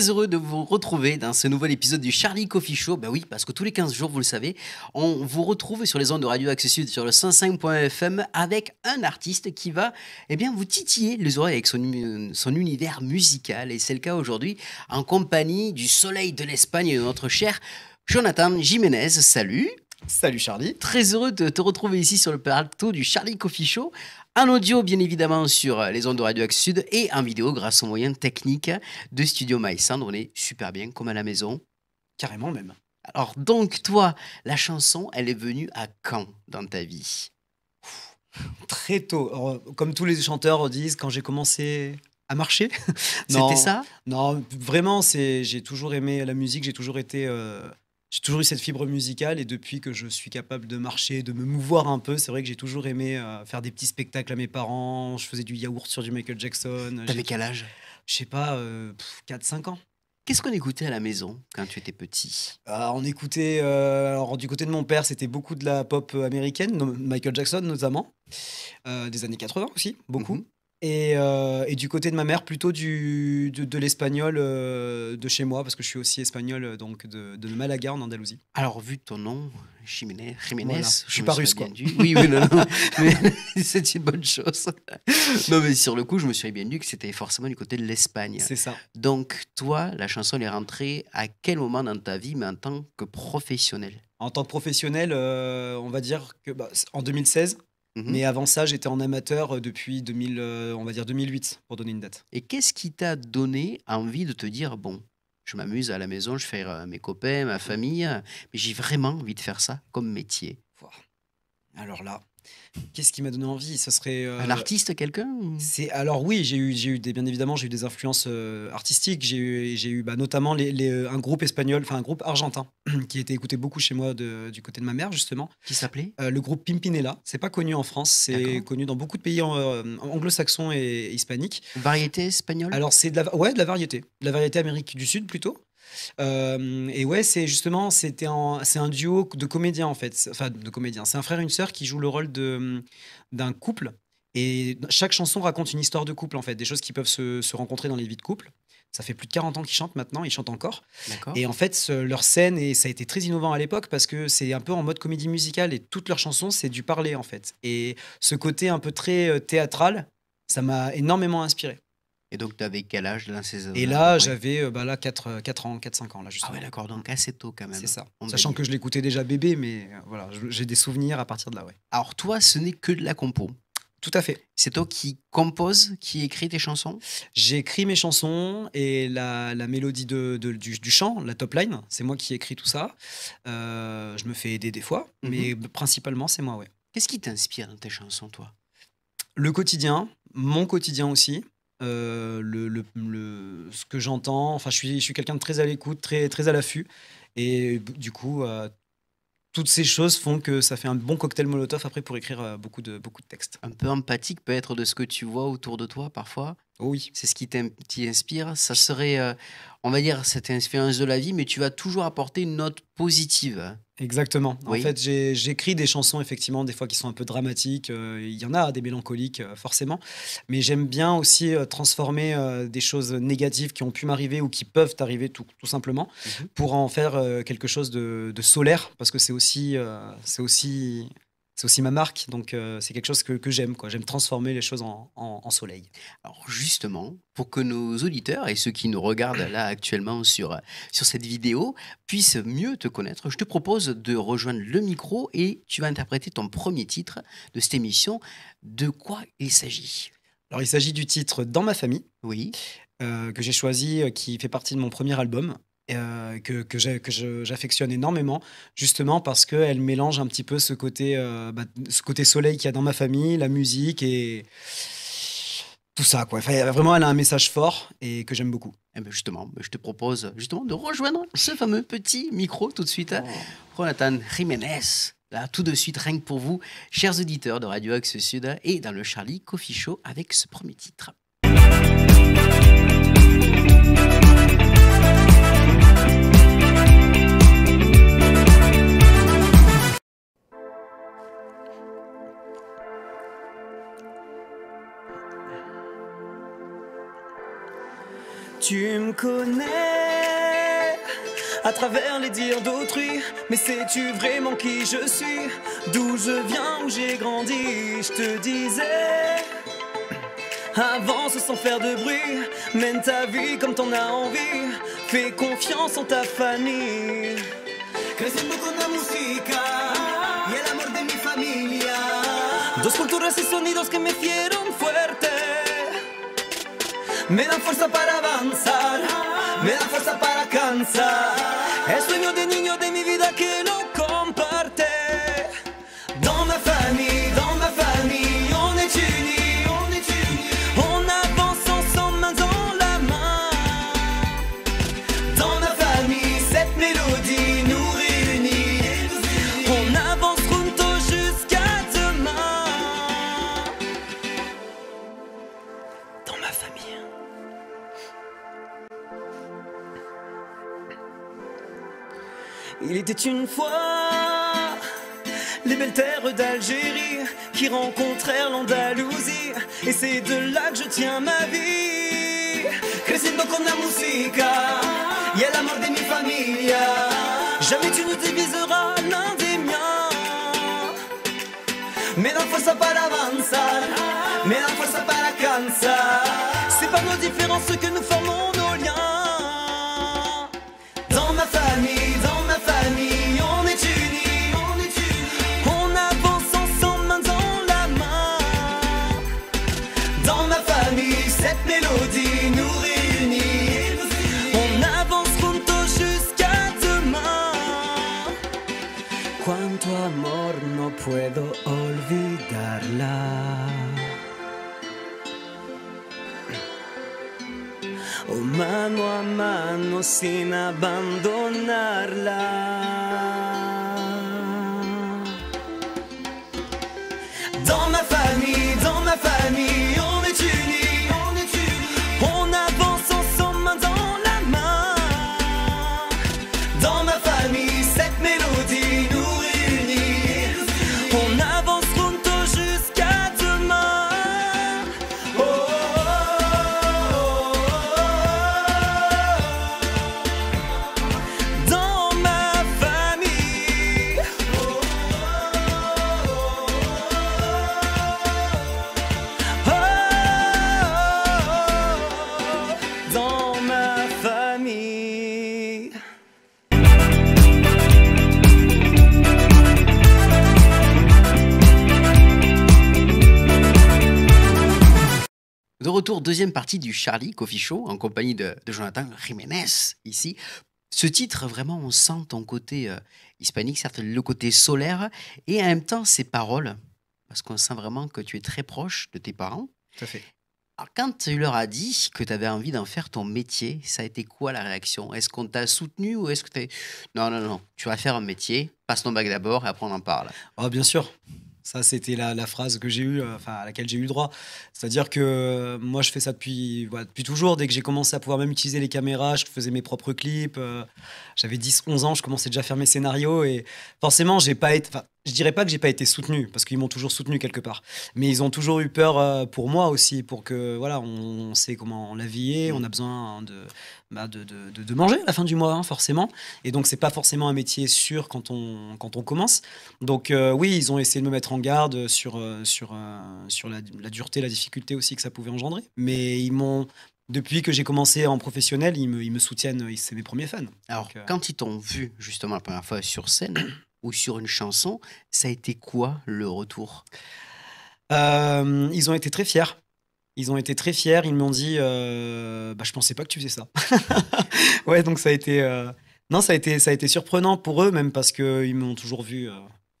très heureux de vous retrouver dans ce nouvel épisode du Charlie Coffee Show. Ben oui, parce que tous les 15 jours, vous le savez, on vous retrouve sur les ondes de Radio Axe Sud sur le 105.fm avec un artiste qui va vous titiller les oreilles avec son univers musical. Et c'est le cas aujourd'hui en compagnie du soleil de l'Espagne et de notre cher Jonathan Jiménez. Salut! Salut Charlie. Très heureux de te retrouver ici sur le plateau du Charlie Coffee Show. En audio, bien évidemment, sur les ondes de Radio Axe Sud et en vidéo grâce aux moyens techniques de Studio Maïsandre. On est super bien, comme à la maison. Carrément même. Alors, donc, toi, la chanson, elle est venue à quand dans ta vie? Très tôt. Alors, comme tous les chanteurs disent, quand j'ai commencé à marcher. C'était ça? Non, vraiment, j'ai toujours aimé la musique, j'ai toujours eu cette fibre musicale et depuis que je suis capable de marcher, de me mouvoir un peu, c'est vrai que j'ai toujours aimé faire des petits spectacles à mes parents. Je faisais du yaourt sur du Michael Jackson. T'avais quel âge? Je sais pas, 4-5 ans. Qu'est-ce qu'on écoutait à la maison quand tu étais petit? On écoutait, alors du côté de mon père, c'était beaucoup de la pop américaine, Michael Jackson notamment, des années 80 aussi, beaucoup. Mhm. Et du côté de ma mère, plutôt de l'espagnol de chez moi, parce que je suis aussi espagnol, donc de Malaga en Andalousie. Alors, vu ton nom, Jiménez, Voilà. Je suis me pas serais russe, bien quoi. dû. Oui, non, mais c'est une bonne chose. Non, mais sur le coup, je me suis bien dit que c'était forcément du côté de l'Espagne. C'est ça. Donc, toi, la chanson elle est rentrée à quel moment dans ta vie, mais en tant que professionnel? En tant que professionnel, on va dire que en 2016, Mhm. mais avant ça, j'étais en amateur depuis 2000, on va dire 2008, pour donner une date. Et qu'est-ce qui t'a donné envie de te dire, bon, je m'amuse à la maison, je fais mes copains, ma famille, mais j'ai vraiment envie de faire ça comme métier? Ouah. Alors là, qu'est-ce qui m'a donné envie? Ce serait Un artiste, quelqu'un ou- Alors oui, bien évidemment, j'ai eu des influences artistiques. J'ai eu notamment un groupe espagnol, enfin un groupe argentin, qui était écouté beaucoup chez moi du côté de ma mère justement. Qui s'appelait? Le groupe Pimpinela, c'est pas connu en France, c'est D'accord. connu dans beaucoup de pays anglo-saxons et hispaniques. Variété espagnole? Alors c'est de la variété Amérique du Sud plutôt. Et ouais, c'est un duo de comédiens en fait, enfin de comédiens. C'est un frère et une sœur qui jouent le rôle d'un couple. Et chaque chanson raconte une histoire de couple en fait, des choses qui peuvent se rencontrer dans les vies de couple. Ça fait plus de 40 ans qu'ils chantent maintenant, ils chantent encore. D'accord. Et en fait, leur scène, et ça a été très innovant à l'époque parce que c'est un peu en mode comédie musicale et toutes leurs chansons, c'est du parler en fait. Et ce côté un peu très théâtral, ça m'a énormément inspiré. Et donc, tu avais quel âge dans ces Et zones-là, là, à peu près? j'avais 4 ans, 4-5 ans là Ah justement. ouais, d'accord, donc assez tôt quand même. C'est ça. On va Sachant dire. que je l'écoutais déjà bébé, mais voilà, j'ai des souvenirs à partir de là, ouais. Alors toi, ce n'est que de la compo. Tout à fait. C'est toi qui compose, qui écrit tes chansons? J'ai écrit mes chansons et la mélodie du chant, la top line, c'est moi qui écris tout ça. Je me fais aider des fois, mais principalement, c'est moi, ouais. Qu'est-ce qui t'inspire dans tes chansons, toi? Le quotidien, mon quotidien aussi. Ce que j'entends, enfin, je suis quelqu'un de très à l'écoute, très, très à l'affût. Et du coup, toutes ces choses font que ça fait un bon cocktail Molotov après pour écrire beaucoup de textes. Un peu empathique peut-être de ce que tu vois autour de toi parfois? Oh oui. C'est ce qui t'y inspire? Ça serait, on va dire, cette influence de la vie, mais tu vas toujours apporter une note positive. Exactement. En Oui. fait, j'écris des chansons, effectivement, des fois qui sont un peu dramatiques. Il y en a des mélancoliques, forcément. Mais j'aime bien aussi transformer des choses négatives qui ont pu m'arriver ou qui peuvent arriver tout simplement Mhm. pour en faire quelque chose de solaire parce que c'est aussi ma marque. Donc, c'est quelque chose que j'aime, quoi. J'aime transformer les choses en soleil. Alors justement, pour que nos auditeurs et ceux qui nous regardent là actuellement sur cette vidéo puissent mieux te connaître, je te propose de rejoindre le micro et tu vas interpréter ton premier titre de cette émission. De quoi il s'agit? Alors, il s'agit du titre Dans ma famille. Oui. Que j'ai choisi, qui fait partie de mon premier album, j'affectionne énormément, justement parce qu'elle mélange un petit peu ce côté soleil qu'il y a dans ma famille, la musique et tout ça, quoi. Enfin, vraiment, elle a un message fort et que j'aime beaucoup. Eh ben justement, je te propose justement de rejoindre ce fameux petit micro tout de suite. Jonathan Jiménez, là tout de suite, rien que pour vous, chers auditeurs de Radio Axe Sud et dans le Charlie Coffee Show avec ce premier titre. Tu me connais à travers les dires d'autrui, mais sais-tu vraiment qui je suis? D'où je viens, où j'ai grandi? Je te disais, avance sans faire de bruit, mène ta vie comme t'en as envie, fais confiance en ta famille. Creciendo con la música y el amor de mi familia. Dos culturas y sonidos que me hicieron fuerte, me dan fuerza para avanzar, me dan fuerza para alcanzar el sueño de niño de mi vida que lo comparte. Dans ma famille, on est unis, on est unis. On avance ensemble, main dans la main. Dans ma famille, cette mélodie nous réunit. On avance juntos jusqu'à demain. Dans ma famille. Il était une fois les belles terres d'Algérie qui rencontrèrent l'Andalousie, et c'est de là que je tiens ma vie. Creciendo con la música y el amor de mi familia. Jamais tu ne diviseras l'un des miens. Me dan fuerza para avanzar, me dan fuerza para alcanzar. C'est par nos différences que nous formons nos liens. Dans ma famille, on est unis, on est unis. On avance ensemble, main dans la main. Dans ma famille, cette mélodie nous réunit. On avance juntos jusqu'à demain. Cuánto amor no puedo olvidarla. Oh, mano a mano sin abandonarla. Dans ma famille, on est unis, on est unis. On avance ensemble, main dans la main. Dans ma famille, cette mélodie nous réunit. On avance juntos jusqu'à demain. Oh, oh, oh, oh. Dans ma famille. Oh, Dans ma famille. De retour, deuxième partie du Charlie Coffee Show en compagnie de Jonathan Jiménez ici. Ce titre, vraiment, on sent ton côté hispanique, certes le côté solaire, et en même temps ses paroles, parce qu'on sent vraiment que tu es très proche de tes parents. Tout à fait. Alors, quand tu leur as dit que tu avais envie d'en faire ton métier, ça a été quoi la réaction? Est-ce qu'on t'a soutenu ou est-ce que tu Non, non, non, tu vas faire un métier, passe ton bac d'abord et après on en parle. Ah, bien sûr. Ça, c'était la phrase que j'ai eue, enfin, à laquelle j'ai eu le droit. C'est-à-dire que moi, je fais ça depuis toujours. Dès que j'ai commencé à pouvoir même utiliser les caméras, je faisais mes propres clips. J'avais 10-11 ans, je commençais déjà à faire mes scénarios. Et forcément, j'ai pas été. Enfin, je dirais pas que j'ai pas été soutenu, parce qu'ils m'ont toujours soutenu quelque part. Mais ils ont toujours eu peur pour moi aussi, pour que, voilà, on sait comment la vie est, on a besoin de manger à la fin du mois, hein, forcément. Et donc, c'est pas forcément un métier sûr quand on commence. Donc, oui, ils ont essayé de me mettre en garde sur la dureté, la difficulté aussi que ça pouvait engendrer. Mais ils m'ont. Depuis que j'ai commencé en professionnel, ils me soutiennent, c'est mes premiers fans. Alors, Donc, quand ils t'ont vu justement la première fois sur scène ou sur une chanson, ça a été quoi le retour? ils ont été très fiers. Ils ont été très fiers. Ils m'ont dit, je pensais pas que tu faisais ça. Ouais, donc ça a été, non, ça a été surprenant pour eux, même parce qu'ils m'ont toujours vu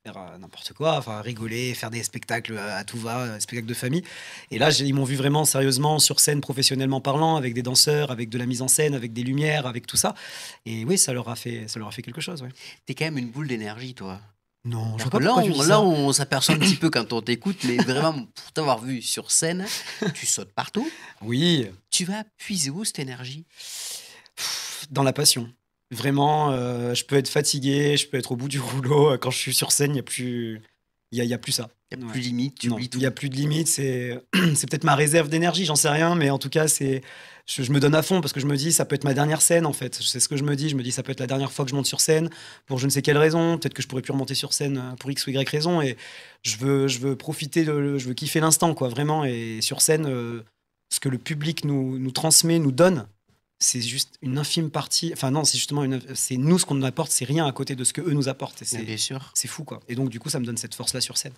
faire n'importe quoi, enfin rigoler, faire des spectacles à tout va, des spectacles de famille. Et là, ils m'ont vu vraiment sérieusement sur scène, professionnellement parlant, avec des danseurs, avec de la mise en scène, avec des lumières, avec tout ça. Et oui, ça leur a fait quelque chose. Ouais. T'es quand même une boule d'énergie, toi. Non, je Alors vois que pas là, pourquoi tu dis là, ça. on s'aperçoit un petit peu quand on t'écoute, mais vraiment, pour t'avoir vu sur scène, tu sautes partout. Oui, Tu vas puiser où cette énergie? dans la passion. Vraiment, je peux être fatigué, je peux être au bout du rouleau. Quand je suis sur scène, il n'y a plus Il y a plus ça. Il n'y a Ouais. plus limite, tu Non, oublies tout. il n'y a plus de limite. C'est peut-être ma réserve d'énergie, j'en sais rien, mais en tout cas, je me donne à fond parce que je me dis, ça peut être ma dernière scène en fait. C'est ce que je me dis. Je me dis, ça peut être la dernière fois que je monte sur scène pour je ne sais quelle raison. Peut-être que je pourrais plus remonter sur scène pour X ou Y raison. Et je veux profiter, je veux kiffer l'instant, quoi, vraiment. Et sur scène, ce que le public nous transmet, nous donne, c'est juste une infime partie. Enfin, non, c'est justement c'est nous ce qu'on nous apporte, c'est rien à côté de ce que eux nous apportent. Et Bien sûr. c'est fou, quoi. Et donc, du coup, ça me donne cette force-là sur scène.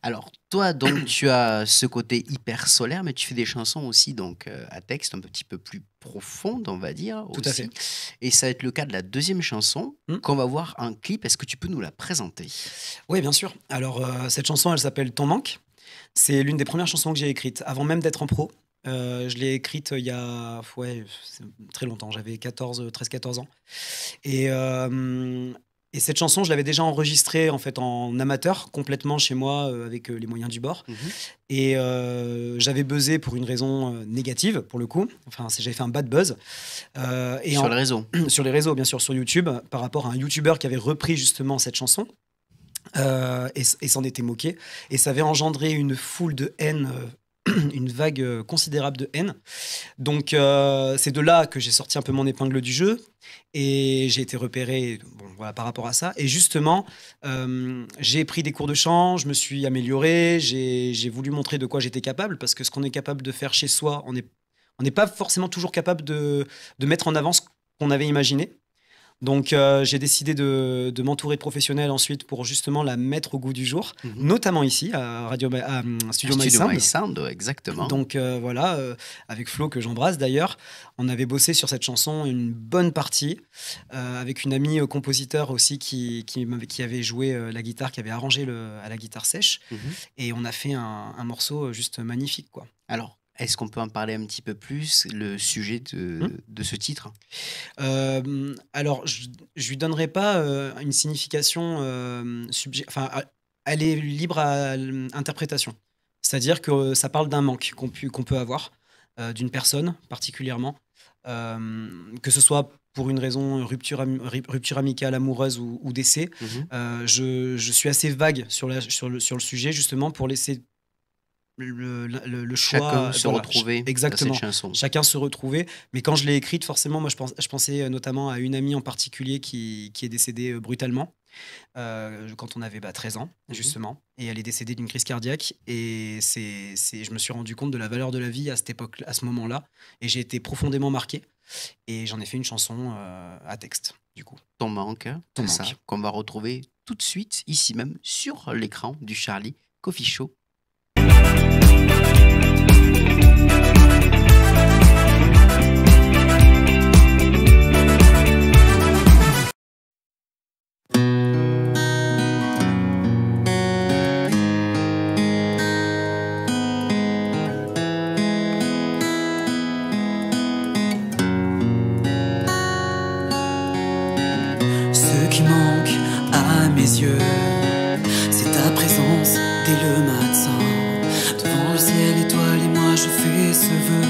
Alors, toi, donc, tu as ce côté hyper solaire, mais tu fais des chansons aussi, donc, à texte un petit peu plus profonde, on va dire. Tout à aussi. fait. Et ça va être le cas de la deuxième chanson qu'on va voir en clip. Est-ce que tu peux nous la présenter? Oui, bien sûr. Alors, cette chanson, elle s'appelle Ton manque. C'est l'une des premières chansons que j'ai écrites, avant même d'être en pro. Je l'ai écrite il y a c'est très longtemps, j'avais 13-14 ans. Et cette chanson, je l'avais déjà enregistrée en fait en amateur, complètement chez moi, avec les moyens du bord. Et j'avais buzzé pour une raison négative, pour le coup. Enfin, j'avais fait un bad buzz. Sur le réseau. Sur les réseaux, bien sûr, sur YouTube, par rapport à un YouTuber qui avait repris justement cette chanson. Et s'en était moqué. Et ça avait engendré une foule de haine, une vague considérable de haine. Donc, c'est de là que j'ai sorti un peu mon épingle du jeu. Et j'ai été repéré par rapport à ça. Et justement, j'ai pris des cours de chant, je me suis amélioré, j'ai voulu montrer de quoi j'étais capable. Parce que ce qu'on est capable de faire chez soi, on n'est pas forcément toujours capable de mettre en avant ce qu'on avait imaginé. Donc, j'ai décidé de m'entourer de professionnels ensuite pour justement la mettre au goût du jour, notamment ici, à Studio My Sound, exactement. Donc, voilà, avec Flo, que j'embrasse d'ailleurs, on avait bossé sur cette chanson une bonne partie, avec une amie compositeur aussi qui avait joué la guitare, qui avait arrangé à la guitare sèche. Et on a fait un morceau juste magnifique, quoi. Alors, est-ce qu'on peut en parler un petit peu plus, le sujet de ce titre? Alors, je lui donnerai pas une signification enfin, elle est libre à l'interprétation. C'est-à-dire que ça parle d'un manque qu'on peut avoir, d'une personne particulièrement, que ce soit pour une raison rupture amicale, amoureuse ou décès. Je suis assez vague sur le sujet, justement, pour laisser le choix, chacun se retrouver. Exactement. Dans cette chanson. Chacun se retrouver. Mais quand je l'ai écrite, forcément, moi, je pensais notamment à une amie en particulier qui est décédée brutalement quand on avait 13 ans, justement. Et elle est décédée d'une crise cardiaque. Et je me suis rendu compte de la valeur de la vie à cette époque, à ce moment-là. Et j'ai été profondément marqué. Et j'en ai fait une chanson à texte, du coup. Ton manque, Ton c'est manque. ça, qu'on va retrouver tout de suite, ici même, sur l'écran du Charlie Coffee Show. Ce qui manque à mes yeux, c'est ta présence dès le matin. Devant le ciel étoilé, moi je fais ce vœu,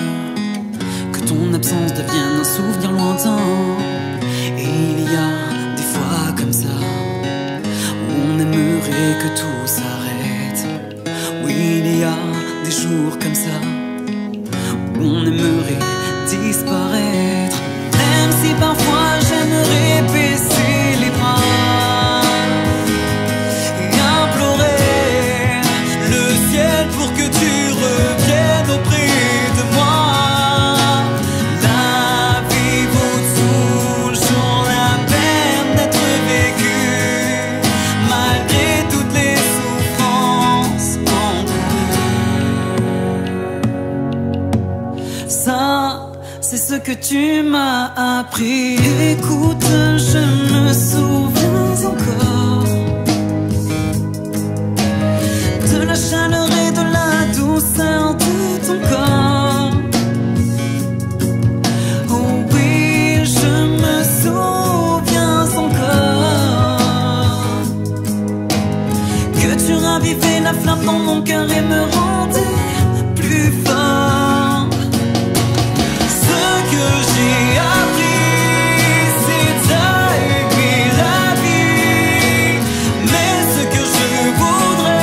que ton absence devienne un souvenir lointain. Et il y a des fois comme ça, où on aimerait que tout s'arrête. Oui, il y a des jours comme ça, où on aimerait disparaître. Même si parfois j'aimerais baisser les bras et implorer le ciel pour que tu reviennes auprès de moi. La vie vaut toujours la peine d'être vécue, malgré toutes les souffrances encouru. Ça, c'est ce que tu m'as appris. Écoute, je me souviens encore de la chaleur et de la douceur de ton corps. Oh oui, je me souviens encore que tu ravivais la flamme dans mon cœur et me rendais plus fort. Ce que j'ai appris, c'est à aimer la vie. Mais ce que je voudrais,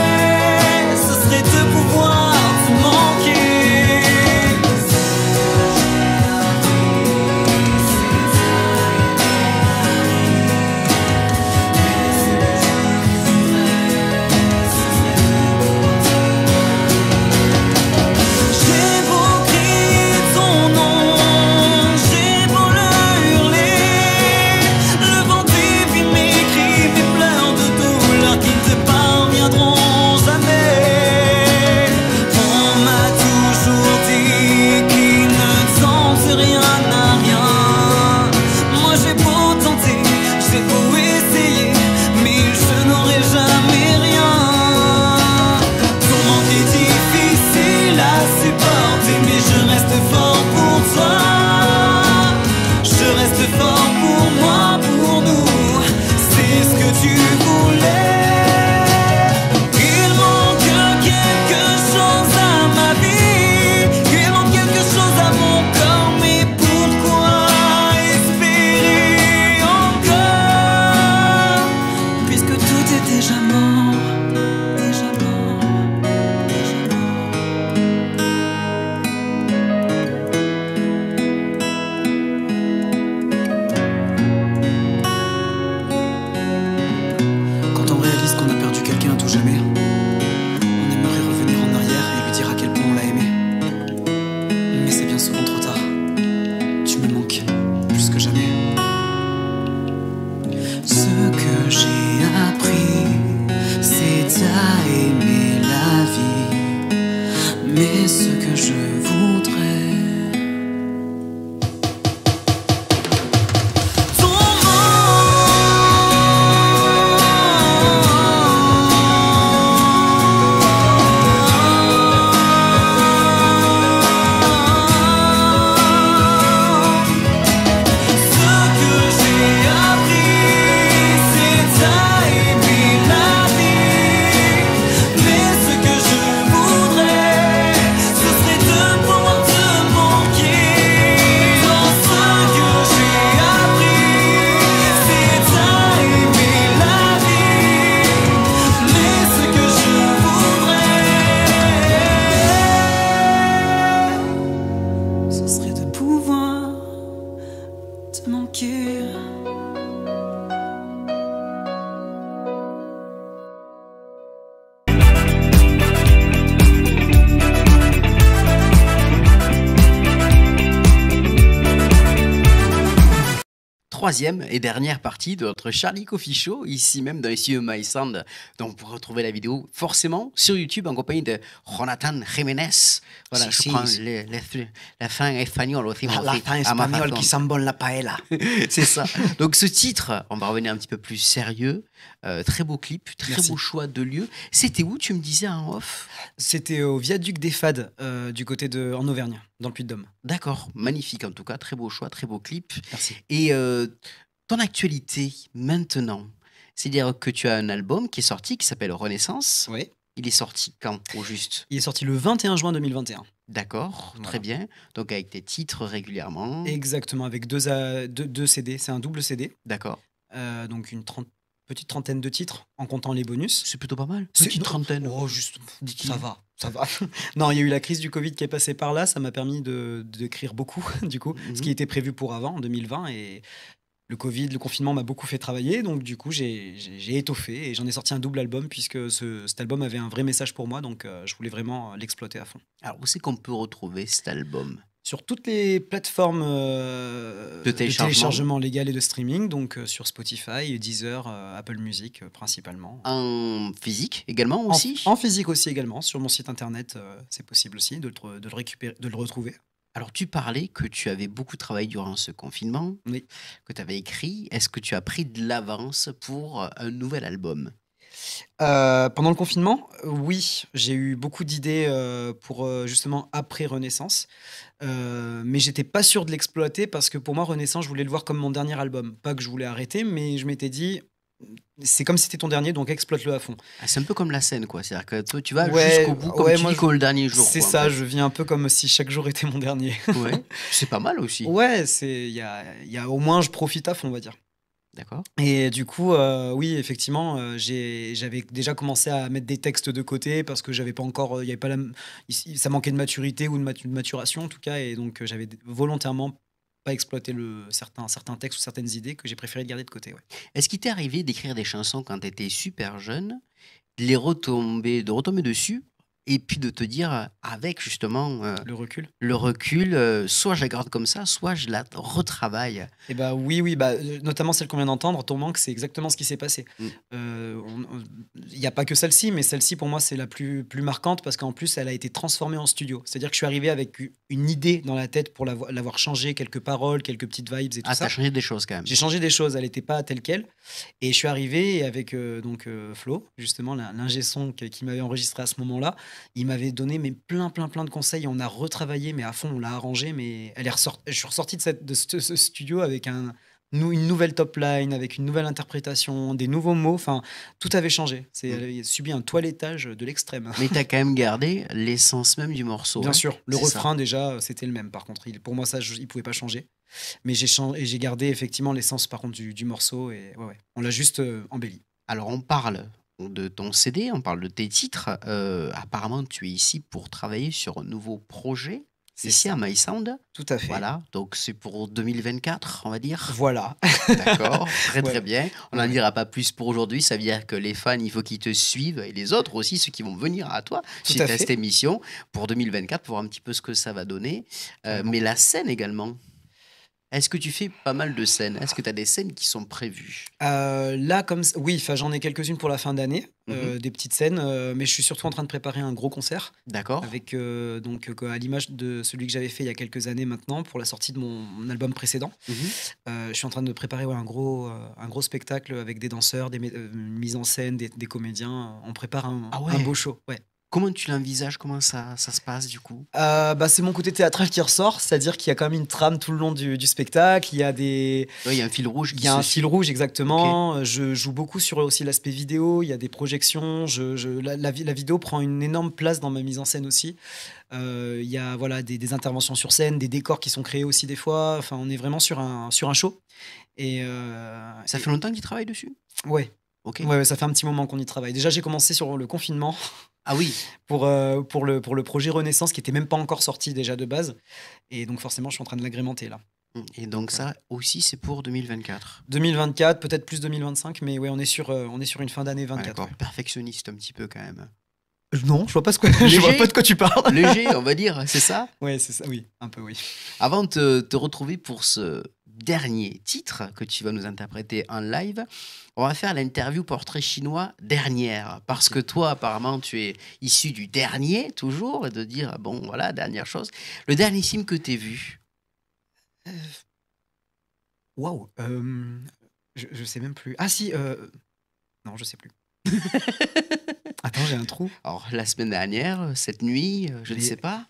troisième et dernière partie de notre Charlie Coffee Show, ici même dans les studios My Sound. Donc, vous retrouver la vidéo forcément sur YouTube en compagnie de Jonathan Jiménez. Voilà, Si, je prends si. la fin espagnole aussi. mon La fils, fin à ma espagnole façon. qui sent bon la paella. C'est ça. Donc, ce titre, on va revenir un petit peu plus sérieux. Très beau clip, très Merci. beau choix de lieu. C'était où, tu me disais en off? C'était au viaduc des Fades, du côté en Auvergne, dans le Puy-de-Dôme. D'accord, magnifique en tout cas, très beau choix, très beau clip. Merci. Et ton actualité maintenant, c'est-à-dire que tu as un album qui est sorti qui s'appelle Renaissance. Oui. Il est sorti quand au juste? Il est sorti le 21 juin 2021. D'accord, Voilà. très bien. Donc avec tes titres régulièrement. Exactement, avec deux CD. C'est un double CD. D'accord. Donc petite trentaine de titres, en comptant les bonus. C'est plutôt pas mal. C'est- Petite trentaine. Oh, juste, Dit-il. ça va. Non, il y a eu la crise du Covid qui est passée par là. Ça m'a permis d'écrire beaucoup, du coup, Mhm. ce qui était prévu pour avant, en 2020. Et le Covid, le confinement m'a beaucoup fait travailler. Donc, du coup, j'ai étoffé et j'en ai sorti un double album puisque cet album avait un vrai message pour moi. Donc, je voulais vraiment l'exploiter à fond. Alors où c'est qu'on peut retrouver cet album? Sur toutes les plateformes De téléchargement. légales et de streaming, donc sur Spotify, Deezer, Apple Music principalement. En physique également En- aussi? En physique aussi également, sur mon site internet, c'est possible aussi de le récupérer, de le retrouver. Alors, tu parlais que tu avais beaucoup travaillé durant ce confinement, Oui. que tu avais écrit. Est-ce que tu as pris de l'avance pour un nouvel album? Pendant le confinement, oui, j'ai eu beaucoup d'idées pour justement après Renaissance, mais j'étais pas sûr de l'exploiter parce que pour moi, Renaissance, je voulais le voir comme mon dernier album. Pas que je voulais arrêter, mais je m'étais dit, c'est comme si c'était ton dernier, donc exploite-le à fond. Ah, c'est un peu comme la scène, quoi. C'est-à-dire que toi, tu vas Ouais, jusqu'au bout, comme ouais, tu moi, dis, comme le dernier jour. C'est quoi, en ça, fait. je vis un peu comme si chaque jour était mon dernier. Ouais. C'est pas mal aussi. Ouais, il y a au moins, je profite à fond, on va dire. D'accord. Et du coup, oui, effectivement, j'avais déjà commencé à mettre des textes de côté parce que j'avais pas encore, il y avait pas ça manquait de maturité ou de maturation en tout cas, et donc j'avais volontairement pas exploité certains textes ou certaines idées que j'ai préféré garder de côté. Ouais. Est-ce qu'il t'est arrivé d'écrire des chansons quand tu étais super jeune, de retomber dessus, et puis de te dire, avec justement Le recul. le recul, soit je la garde comme ça, soit je la retravaille. Et bah oui, bah, notamment celle qu'on vient d'entendre, Ton manque, c'est exactement ce qui s'est passé. Mm. Il n'y a pas que celle-ci, mais celle-ci pour moi c'est la plus marquante parce qu'en plus elle a été transformée en studio. C'est-à-dire que je suis arrivé avec une idée dans la tête pour l'avoir changé, quelques paroles, quelques petites vibes et tout Ah, ça. t'as changé des choses quand même. J'ai changé des choses, elle n'était pas telle quelle. Et je suis arrivé avec Flo, justement, l'ingé son qui m'avait enregistré à ce moment-là. Il m'avait donné plein de conseils. On a retravaillé, mais à fond, on l'a arrangé. Mais je suis ressorti de ce studio avec une nouvelle top line, avec une nouvelle interprétation, des nouveaux mots. Enfin, tout avait changé. Elle avait subi un toilettage de l'extrême. Mais t'as quand même gardé l'essence même du morceau. Bien hein. sûr, le C'est refrain déjà, c'était le même. Par contre, pour moi, ça, il pouvait pas changer. Mais j'ai gardé effectivement l'essence par contre du morceau et ouais, on l'a juste embelli. Alors, on parle de ton CD, on parle de tes titres. Apparemment, tu es ici pour travailler sur un nouveau projet, C'est ici ça. à My Sound. Tout à fait. Voilà, donc c'est pour 2024, on va dire. Voilà. D'accord, très Ouais. bien. On n'en Ouais. dira pas plus pour aujourd'hui. Ça veut dire que les fans, il faut qu'ils te suivent et les autres aussi, ceux qui vont venir à toi Tout suite à à fait. cette émission pour 2024 pour voir un petit peu ce que ça va donner. Mais la scène également. Est-ce que tu fais pas mal de scènes? Est-ce que tu as des scènes qui sont prévues? Là, oui, j'en ai quelques-unes pour la fin d'année, des petites scènes, mais je suis surtout en train de préparer un gros concert D'accord. avec à l'image de celui que j'avais fait il y a quelques années maintenant pour la sortie de mon album précédent. Mhm. Je suis en train de préparer un gros spectacle avec des danseurs, une mise en scène, des comédiens. On prépare Ah ouais. un beau show. Ouais. Comment tu l'envisages? Comment ça se passe du coup? C'est mon côté théâtral qui ressort, c'est-à-dire qu'il y a quand même une trame tout le long du spectacle. Il y a Ouais, il y a un fil rouge Il y a un se fil rouge, exactement. Je joue beaucoup sur aussi l'aspect vidéo. Il y a des projections. La vidéo prend une énorme place dans ma mise en scène aussi. Il y a des interventions sur scène, des décors qui sont créés aussi des fois. Enfin, on est vraiment sur un show. Et Ça fait longtemps que tu travailles dessus? ouais. Ok. Ouais, ça fait un petit moment qu'on y travaille. Déjà, j'ai commencé sur le confinement Ah oui. pour le projet Renaissance qui était même pas encore sorti déjà de base. Et donc forcément, je suis en train de l'agrémenter là. Et donc ça aussi, c'est pour 2024. 2024, peut-être plus 2025, mais ouais, on est sur une fin d'année Ouais, 24. d'accord. Ouais. Perfectionniste un petit peu quand même. Non, je vois pas Léger. je vois pas de quoi tu parles. Léger, on va dire, c'est ça? Ouais, c'est ça. Oui, un peu oui. Avant de te retrouver pour ce dernier titre que tu vas nous interpréter en live, on va faire l'interview portrait chinois dernière. Parce que toi, apparemment, tu es issu du dernier, toujours, et de dire, bon, voilà, dernière chose. Le dernier film que tu as vu. Waouh. Je sais même plus. Ah si. Non, je sais plus. Attends, j'ai un trou. Alors, la semaine dernière, cette nuit, je ne Les- sais pas.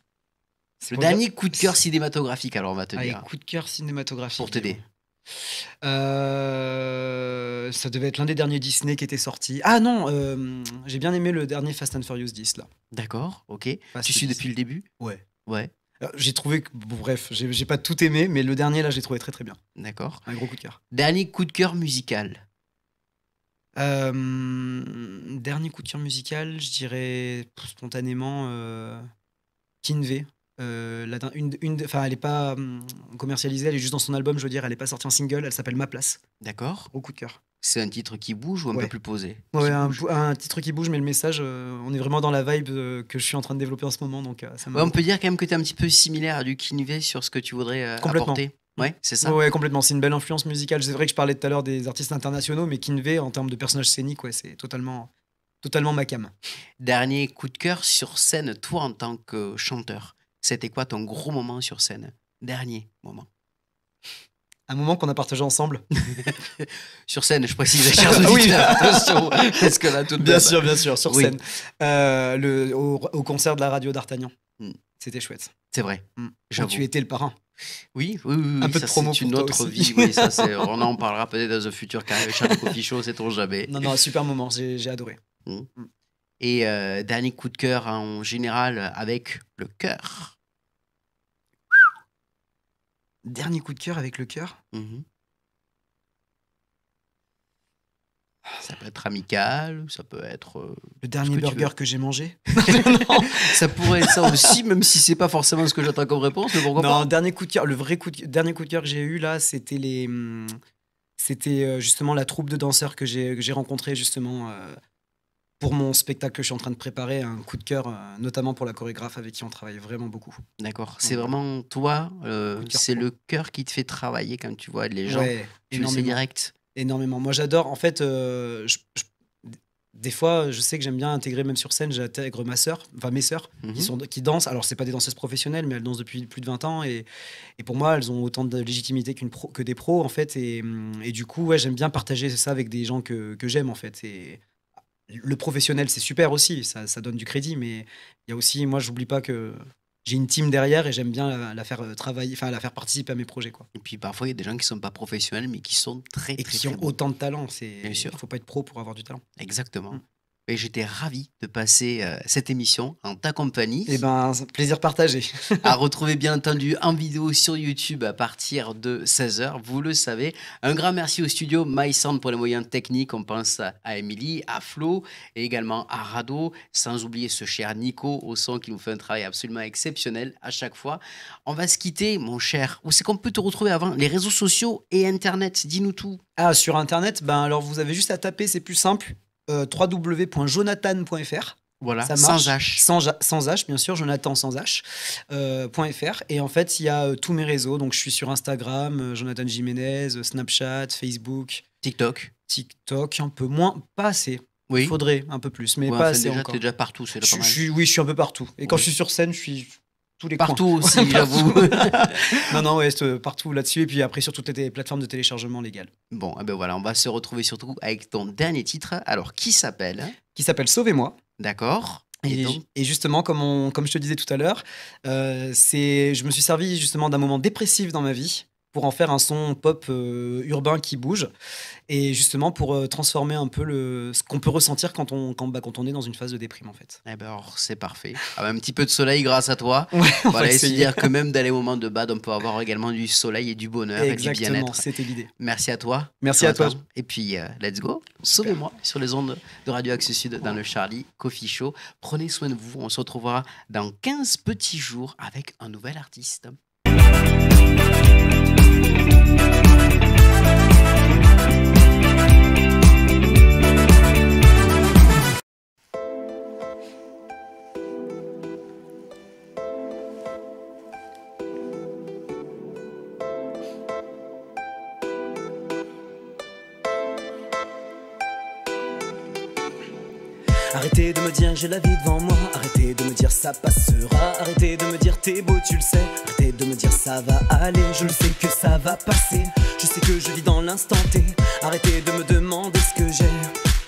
C'est Le pour dire- dernier coup de cœur cinématographique, alors on va te Allez, dire, coup de cœur cinématographique. pour t'aider. Ça devait être l'un des derniers Disney qui était sorti. Ah non, j'ai bien aimé le dernier Fast and Furious 10 là. D'accord, ok. Fast Tu suis 10. depuis le début? Ouais. Ouais, J'ai trouvé que, bon, bref, j'ai pas tout aimé, mais le dernier là, j'ai trouvé très très bien. d'accord. Un gros coup de cœur. Dernier coup de cœur musical. Dernier coup de cœur musical, je dirais spontanément Kinvey. Enfin, elle est pas commercialisée, elle est juste dans son album, je veux dire, elle est pas sortie en single, elle s'appelle Ma Place. D'accord. Gros coup de cœur. C'est un titre qui bouge ou un Ouais. peu plus posé? Ouais, Qui un, bouge. un titre qui bouge, mais le message, on est vraiment dans la vibe que je suis en train de développer en ce moment, donc ça m'a Ouais, on peut dire quand même que tu es un petit peu similaire à du Kinvey sur ce que tu voudrais Complètement. apporter. Ouais, c'est ça. Ouais, complètement. C'est une belle influence musicale. C'est vrai que je parlais tout à l'heure des artistes internationaux, mais Kinvey, en termes de personnage scénique, ouais, c'est totalement ma cam. Dernier coup de cœur sur scène, toi en tant que chanteur. C'était quoi ton gros moment sur scène? Dernier moment. Un moment qu'on a partagé ensemble. Sur scène, je précise, chers Oui. auditeurs, attention, parce que là, tout de Bien même- sûr, sur Oui. scène. Au concert de la radio d'Artagnan. Mm. C'était chouette. C'est vrai. Où J'avoue. tu étais le parrain. Oui. Un peu de ça, promo c'est une pour toi autre aussi. vie. Oui, ça, on en parlera peut-être dans un futur carré Charlie Coffee Show, c'est on jamais. Non, super moment. J'ai adoré. Et dernier coup de cœur en général avec le cœur. Dernier coup de cœur avec le cœur. Mhm. Ça peut être amical, ça peut être. Le dernier que tu burger veux. que j'ai mangé. Ça pourrait être ça aussi, même si c'est pas forcément ce que j'attends comme réponse, mais pourquoi Non, pas. dernier coup de cœur. Le vrai dernier coup de cœur que j'ai eu là, c'était justement la troupe de danseurs que j'ai rencontré justement pour mon spectacle que je suis en train de préparer. Un coup de cœur, notamment pour la chorégraphe avec qui on travaille vraiment beaucoup. D'accord. C'est Donc, vraiment toi, Coup de cœur c'est pro. le cœur qui te fait travailler quand tu vois les gens. Ouais, Tu le sais énormément. direct. Énormément. Moi, j'adore. En fait, des fois, je sais que j'aime bien intégrer, même sur scène, j'intègre mes sœurs, Mhm. qui dansent. Alors, c'est pas des danseuses professionnelles, mais elles dansent depuis plus de 20 ans. Et pour moi, elles ont autant de légitimité que des pros, en fait. Et du coup, ouais, j'aime bien partager ça avec des gens que j'aime, en fait. Et le professionnel, c'est super aussi. Ça donne du crédit. Mais il y a aussi, moi, j'oublie pas que j'ai une team derrière et j'aime bien la faire travailler, enfin, la faire participer à mes projets, quoi. Et puis parfois, il y a des gens qui sont pas professionnels, mais qui sont très, Et très, qui très ont bons. autant de talent. Bien sûr. Il faut pas être pro pour avoir du talent. Exactement. Mm. Et j'étais ravi de passer cette émission en ta compagnie. Eh ben, plaisir partagé. À retrouver bien entendu en vidéo sur YouTube à partir de 16h, vous le savez. Un grand merci au studio MySound pour les moyens techniques. On pense à Émilie, à Flo et également à Rado, sans oublier ce cher Nico au son qui nous fait un travail absolument exceptionnel à chaque fois. On va se quitter, mon cher. Où c'est qu'on peut te retrouver avant? Les réseaux sociaux et Internet, dis-nous tout. Ah, sur Internet, ben alors vous avez juste à taper, c'est plus simple, www.jonathan.fr. Voilà, Ça marche. sans H. Sans H, bien sûr, Jonathan sans H, .fr. Et en fait, il y a tous mes réseaux. Donc, je suis sur Instagram, Jonathan Jiménez, Snapchat, Facebook, TikTok. TikTok, un peu moins, pas assez. Oui. Il faudrait un peu plus, mais Ouais, pas enfin, assez déjà, encore. t'es déjà partout, c'est déjà pas mal. Oui, je suis un peu partout. Et quand Oui. je suis sur scène, je suis tous les Partout coins. aussi, j'avoue. Non, ouais, c'est partout là-dessus. Et puis après, sur toutes les plateformes de téléchargement légales. Bon, eh ben voilà, on va se retrouver surtout avec ton dernier titre. Alors, qui s'appelle? Qui s'appelle Sauvez-moi. D'accord. Et donc, Et justement, comme je te disais tout à l'heure, je me suis servi justement d'un moment dépressif dans ma vie pour en faire un son pop urbain qui bouge et justement pour transformer un peu ce qu'on peut ressentir quand on est dans une phase de déprime en fait. eh ben alors, c'est parfait. Ah, un petit peu de soleil grâce à toi. Ouais, on va Voilà, et se essayer. dire que même dans les moments de bad, on peut avoir également du soleil et du bonheur et du Exactement, bien-être. c'était l'idée. Merci à toi. Merci à toi. Jonathan. Et puis, let's go. Sauvez-moi sur les ondes de Radio Axe Sud dans le Charlie Coffee Show. Prenez soin de vous. On se retrouvera dans 15 petits jours avec un nouvel artiste. Arrêtez de me dire j'ai la vie devant moi. Arrêtez de me dire ça passera. Arrêtez de me dire t'es beau, tu le sais. Arrêtez de me dire ça va aller. Je le sais que ça va passer. Je sais que je vis dans l'instant T. Arrêtez de me demander ce que j'ai.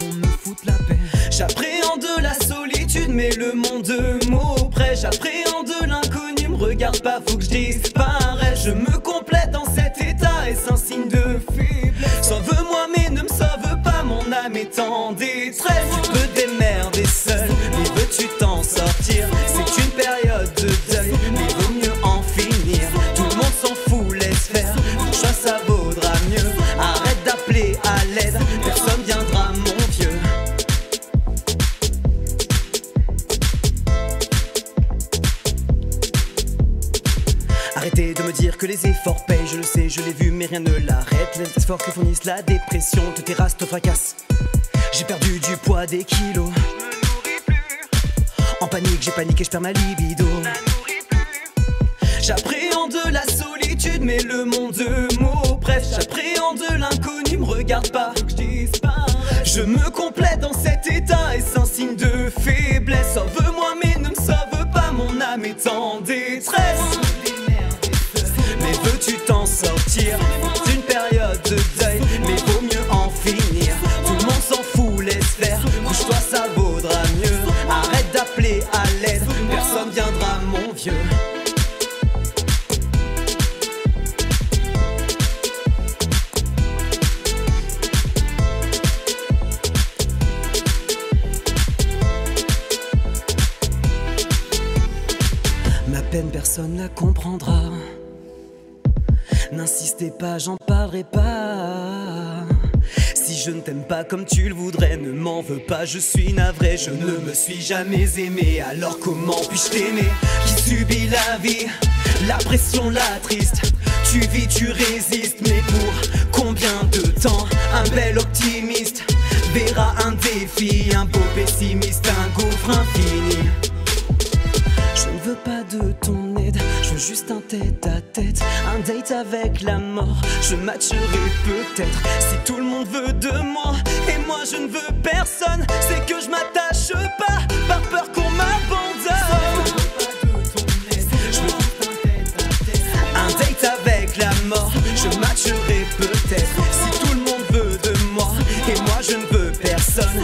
On me fout la paix. J'appréhende la solitude, mais le monde de mots près. J'appréhende l'inconnu, me regarde pas, faut que je disparaisse. Je me complète dans cet état, est-ce un signe de faiblesse? Sauve-moi mais ne me sauve pas, mon âme est en détresse. Tu peux te démerder seul, mais veux-tu t'en sortir? C'est une période de deuil, mais vaut mieux en finir. Tout le monde s'en fout, laisse faire, ton choix ça vaudra mieux. Arrête d'appeler à l'aide, personne viendra mon vieux. Arrêtez de me dire que les efforts payent, je le sais, je l'ai vu, mais rien ne l'arrête. Les efforts que fournissent la dépression te terrasse, te fracasse. J'ai perdu du poids, des kilos. En panique, j'ai paniqué, je perds ma libido. J'appréhende la solitude, mais le monde de mots bref. J'appréhende l'inconnu, me regarde pas, faut que je disparaisse. Je me complète dans cet état, est-ce un signe de faiblesse? Sauve-moi mais ne me sauve pas, mon âme est en détresse. Mais veux-tu t'en sortir? C'est une période de deuil, mais vaut mieux en finir. Tout le monde s'en fout, laisse faire. Couche-toi, ça vaudra mieux. Arrête d'appeler à l'aide, personne viendra mon vieux. Ma peine, personne la comprendra. N'insistez pas, j'en parlerai pas. Si je ne t'aime pas comme tu le voudrais, ne m'en veux pas, je suis navré. Je ne me suis jamais aimé, alors comment puis-je t'aimer? Qui subit la vie, la pression, la triste. Tu vis, tu résistes, mais pour combien de temps? Un bel optimiste verra un défi, un beau pessimiste, un gouffre infini. Je ne veux pas de ton aide, je veux juste un tête-à-tête, un date avec la mort. Je matcherai peut-être si tout le monde veut de moi, et moi je ne veux personne. C'est que je m'attache pas par peur qu'on m'abandonne. Je veux un date avec la mort. Je matcherai peut-être si tout le monde veut de moi, et moi je ne veux personne.